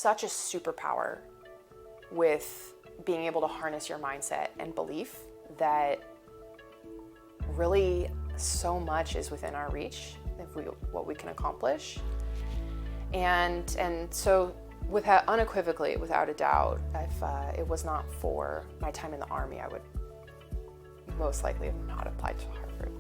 such a superpower with being able to harness your mindset and belief that really so much is within our reach, what we can accomplish. And so unequivocally, without a doubt, if it was not for my time in the Army, I would most likely have not applied to Harvard.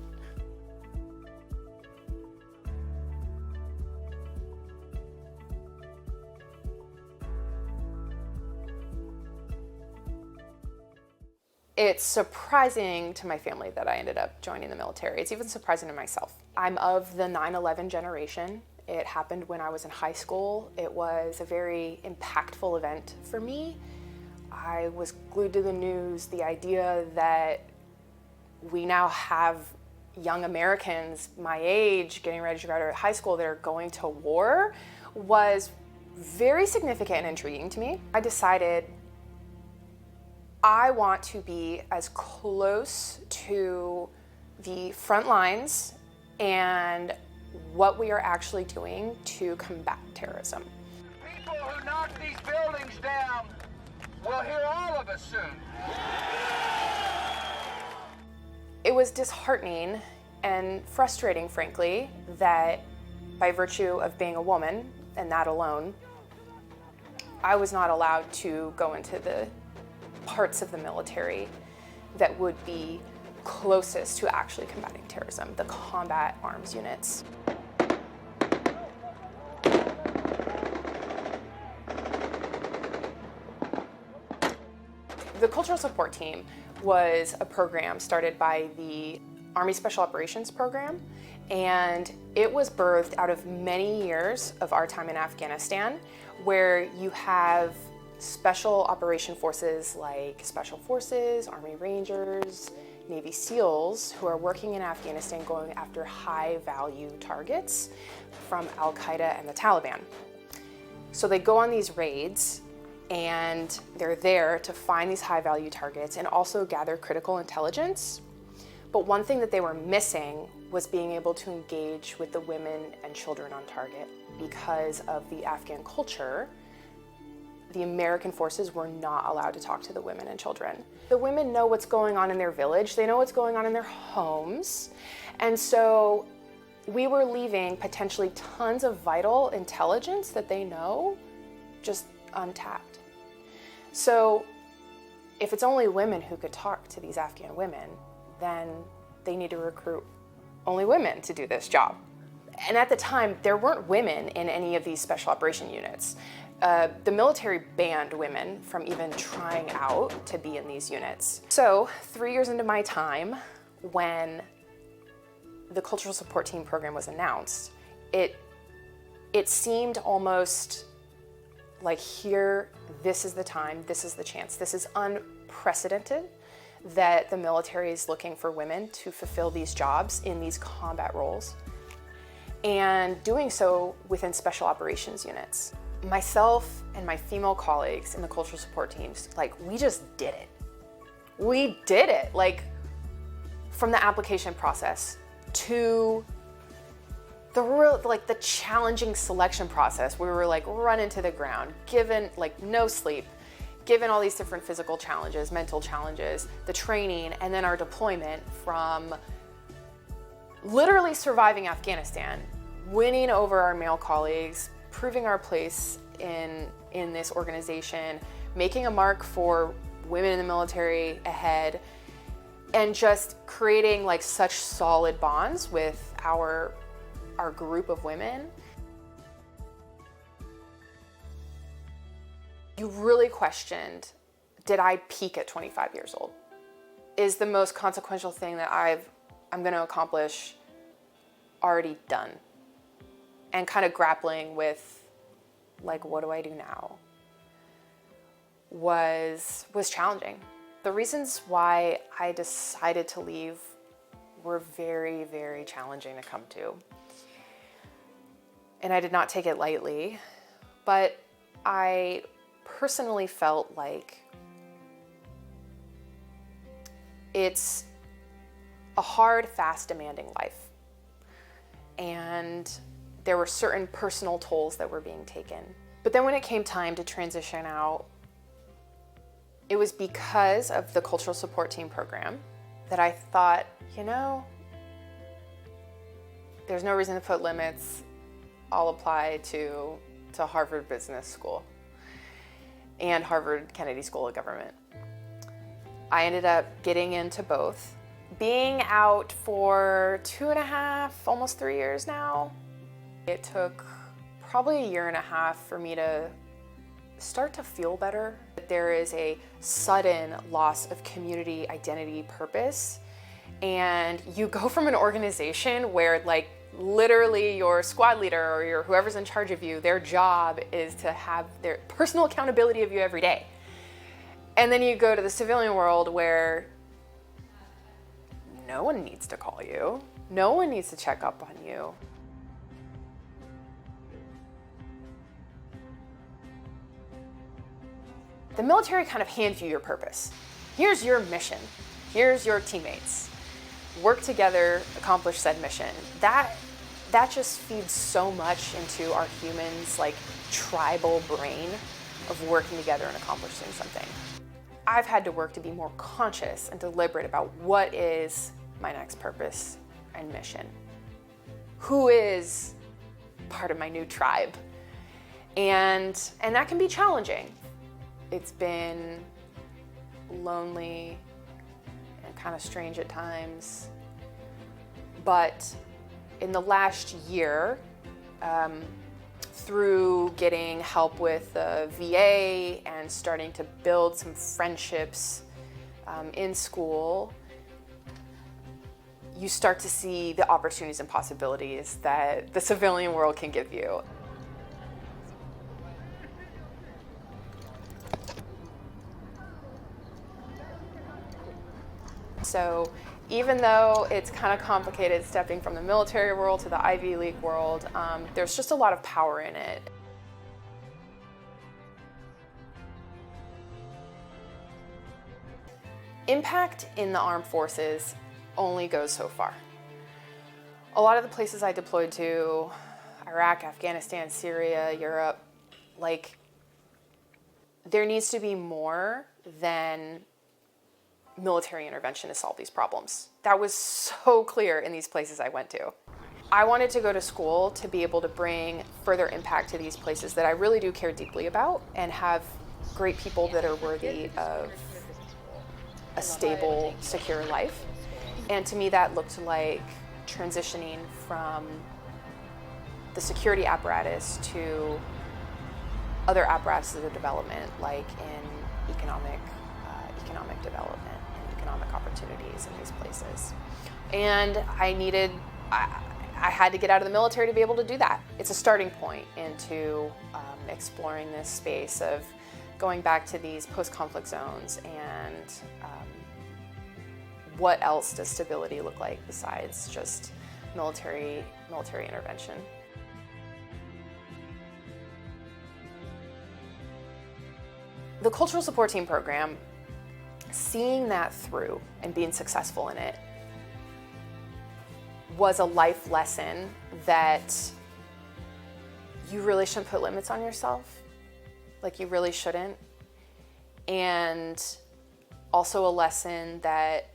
It's surprising to my family that I ended up joining the military. It's even surprising to myself. I'm of the 9/11 generation. It happened when I was in high school. It was a very impactful event for me. I was glued to the news. The idea that we now have young Americans my age getting ready to graduate high school that are going to war was very significant and intriguing to me. I decided I want to be as close to the front lines and what we are actually doing to combat terrorism. People who knock these buildings down will hear all of us soon. It was disheartening and frustrating, frankly, that by virtue of being a woman, and that alone, I was not allowed to go into the parts of the military that would be closest to actually combating terrorism, the combat arms units. The Cultural Support Team was a program started by the Army Special Operations Program, and it was birthed out of many years of our time in Afghanistan, where you have special operation forces like Special Forces, Army Rangers, Navy SEALs who are working in Afghanistan going after high-value targets from Al-Qaeda and the Taliban. So they go on these raids and they're there to find these high-value targets and also gather critical intelligence. But one thing that they were missing was being able to engage with the women and children on target. Because of the Afghan culture, the American forces were not allowed to talk to the women and children. The women know what's going on in their village, they know what's going on in their homes, and so we were leaving potentially tons of vital intelligence that they know just untapped. So if it's only women who could talk to these Afghan women, then they need to recruit only women to do this job. And at the time, there weren't women in any of these special operation units. The military banned women from even trying out to be in these units. So 3 years into my time, when the Cultural Support Team program was announced, it seemed almost like this is the time, this is the chance, this is unprecedented that the military is looking for women to fulfill these jobs in these combat roles, and doing so within special operations units. Myself and my female colleagues in the cultural support teams, we just did it. We did it, from the application process to the challenging selection process. We were run into the ground, given no sleep, given all these different physical challenges, mental challenges, the training, and then our deployment from literally surviving Afghanistan, winning over our male colleagues, proving our place in this organization, making a mark for women in the military ahead, and just creating such solid bonds with our group of women. You really questioned, did I peak at 25 years old? Is the most consequential thing that I'm going to accomplish already done? And kind of grappling with what do I do now was challenging. The reasons why I decided to leave were very, very challenging to come to. And I did not take it lightly, but I personally felt like it's a hard, fast, demanding life. And there were certain personal tolls that were being taken But then when it came time to transition out, it was because of the cultural support team program that I thought, you know, there's no reason to put limits. I'll apply to Harvard Business School and Harvard Kennedy School of Government. I ended up getting into both. Being out for 2.5, almost 3 years now, it took probably 1.5 years for me to start to feel better. There is a sudden loss of community identity purpose, and you go from an organization where like literally your squad leader or your whoever's in charge of you, their job is to have their personal accountability of you every day. And then you go to the civilian world where no one needs to call you, no one needs to check up on you. The military kind of hands you your purpose. Here's your mission. Here's your teammates. Work together, accomplish said mission. That just feeds so much into our humans' like tribal brain of working together and accomplishing something. I've had to work to be more conscious and deliberate about what is my next purpose and mission. Who is part of my new tribe? And that can be challenging. It's been lonely and kind of strange at times. But in the last year, through getting help with the VA and starting to build some friendships in school, you start to see the opportunities and possibilities that the civilian world can give you. So even though it's kind of complicated stepping from the military world to the Ivy League world, there's just a lot of power in it. Impact in the armed forces only goes so far. A lot of the places I deployed to, Iraq, Afghanistan, Syria, Europe, like, there needs to be more than military intervention to solve these problems. That was so clear in these places I went to. I wanted to go to school to be able to bring further impact to these places that I really do care deeply about and have great people that are worthy of a stable, secure life. And to me, that looked like transitioning from the security apparatus to other apparatuses of development, like in economic development and economic opportunities in these places. And I had to get out of the military to be able to do that. It's a starting point into exploring this space of going back to these post-conflict zones and what else does stability look like besides just military intervention. The Cultural Support Team program, seeing that through and being successful in it was a life lesson that you really shouldn't put limits on yourself. Like, you really shouldn't. And also a lesson that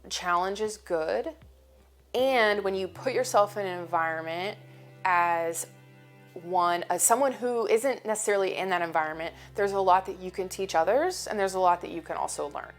challenge is good. And when you put yourself in an environment as someone who isn't necessarily in that environment, there's a lot that you can teach others, and there's a lot that you can also learn.